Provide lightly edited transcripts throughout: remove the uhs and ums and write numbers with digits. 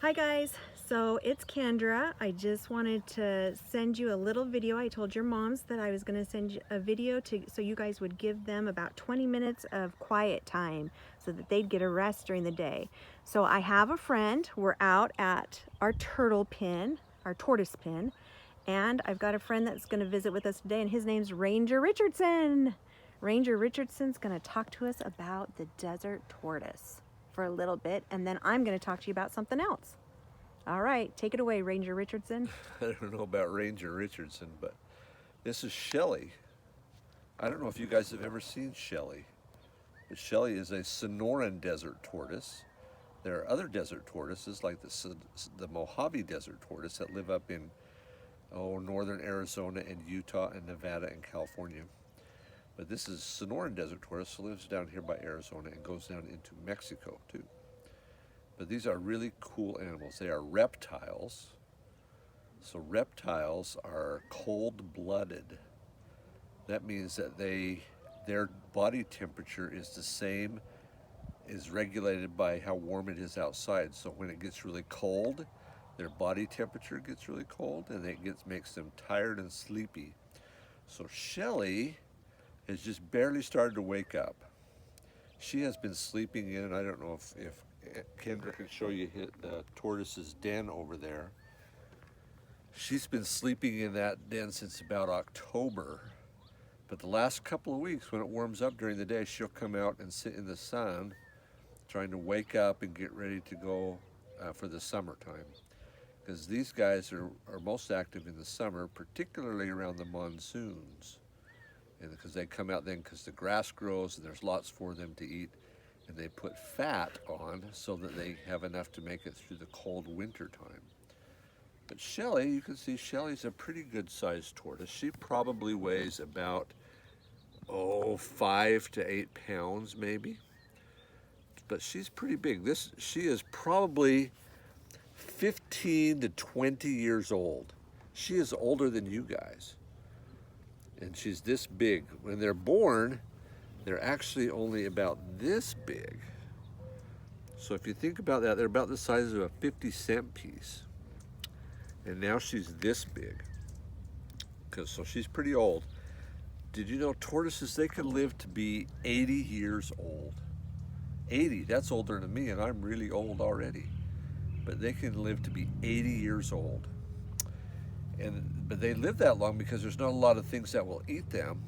Hi guys, so it's Kendra. I just wanted to send you a little video. I told your moms that I was going to send you a video so you guys would give them about 20 minutes of quiet time so that they'd get a rest during the day. So I have a friend. We're out at our turtle pen, our tortoise pen, and I've got a friend that's going to visit with us today, and his name's Ranger Richardson. Ranger Richardson's going to talk to us about the desert tortoise for a little bit, and then I'm going to talk to you about something else. All right, take it away, Ranger Richardson. I don't know about Ranger Richardson, but this is Shelly. I don't know if you guys have ever seen Shelly, but Shelly is a Sonoran desert tortoise. There are other desert tortoises like the Mojave desert tortoise that live up in northern Arizona and Utah and Nevada and California. But this is Sonoran desert tortoise, who lives down here by Arizona and goes down into Mexico too. But these are really cool animals. They are reptiles. So reptiles are cold-blooded. That means that their body temperature is the same, is regulated by how warm it is outside. So when it gets really cold, their body temperature gets really cold, and it makes them tired and sleepy. So Shelly has just barely started to wake up. She has been sleeping in. I don't know if Kendra can show you the tortoise's den over there. She's been sleeping in that den since about October. But the last couple of weeks, when it warms up during the day, she'll come out and sit in the sun, trying to wake up and get ready to go for the summertime. Because these guys are most active in the summer, particularly around the monsoons. And because they come out then because the grass grows and there's lots for them to eat. And they put fat on so that they have enough to make it through the cold winter time. But Shelly, you can see Shelly's a pretty good sized tortoise. She probably weighs about, 5 to 8 pounds maybe. But she's pretty big. She is probably 15 to 20 years old. She is older than you guys. And she's this big. When they're born, they're actually only about this big. So if you think about that, they're about the size of a 50-cent piece. And now she's this big. So she's pretty old. Did you know tortoises, they can live to be 80 years old? 80, that's older than me, and I'm really old already. But they can live to be 80 years old. But they live that long because there's not a lot of things that will eat them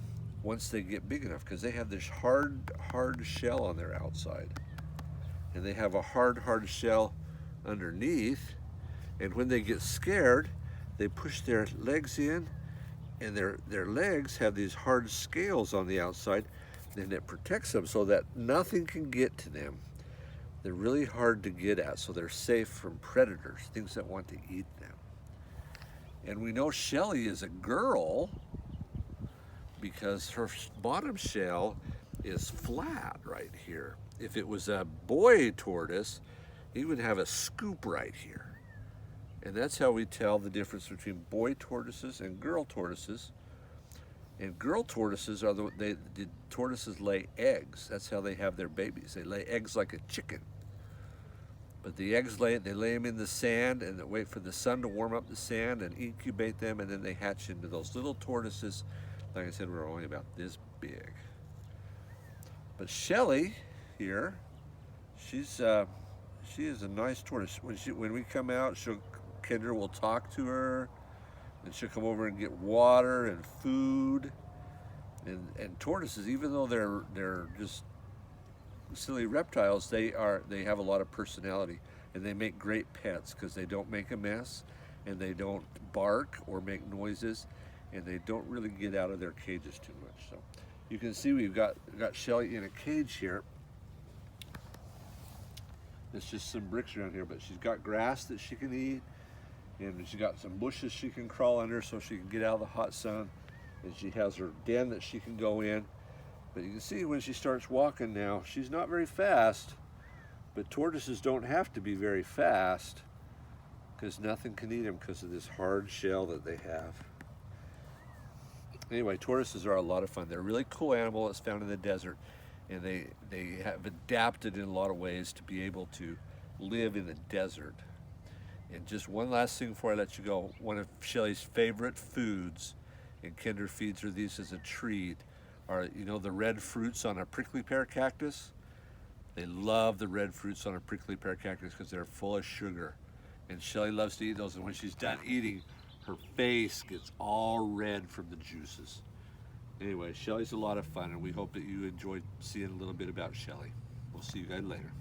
once they get big enough, because they have this hard shell on their outside. And they have a hard shell underneath. And when they get scared, they push their legs in, and their legs have these hard scales on the outside, and it protects them so that nothing can get to them. They're really hard to get at, so they're safe from predators, things that want to eat them. And we know Shelly is a girl because her bottom shell is flat right here. If it was a boy tortoise, he would have a scoop right here. And that's how we tell the difference between boy tortoises and girl tortoises. And girl tortoises are the tortoises lay eggs. That's how they have their babies. They lay eggs like a chicken. But the eggs they lay them in the sand and they wait for the sun to warm up the sand and incubate them, and then they hatch into those little tortoises. Like I said, we're only about this big. But Shelly here, she is a nice tortoise. When we come out, Kendra will talk to her, and she'll come over and get water and food. And tortoises, even though they're just silly reptiles, they have a lot of personality, and they make great pets because they don't make a mess, and they don't bark or make noises, and they don't really get out of their cages too much. So you can see we've got Shelly in a cage here. There's just some bricks around here, but she's got grass that she can eat, and she's got some bushes she can crawl under so she can get out of the hot sun, and she has her den that she can go in. But you can see when she starts walking now, she's not very fast, but tortoises don't have to be very fast because nothing can eat them because of this hard shell that they have. Anyway, tortoises are a lot of fun. They're a really cool animal that's found in the desert, and they have adapted in a lot of ways to be able to live in the desert. And just one last thing before I let you go. One of Shelly's favorite foods, and Kendra feeds her these as a treat, are, you know, the red fruits on a prickly pear cactus? They love the red fruits on a prickly pear cactus because they're full of sugar. And Shelly loves to eat those, and when she's done eating, her face gets all red from the juices. Anyway, Shelly's a lot of fun, and we hope that you enjoyed seeing a little bit about Shelly. We'll see you guys later.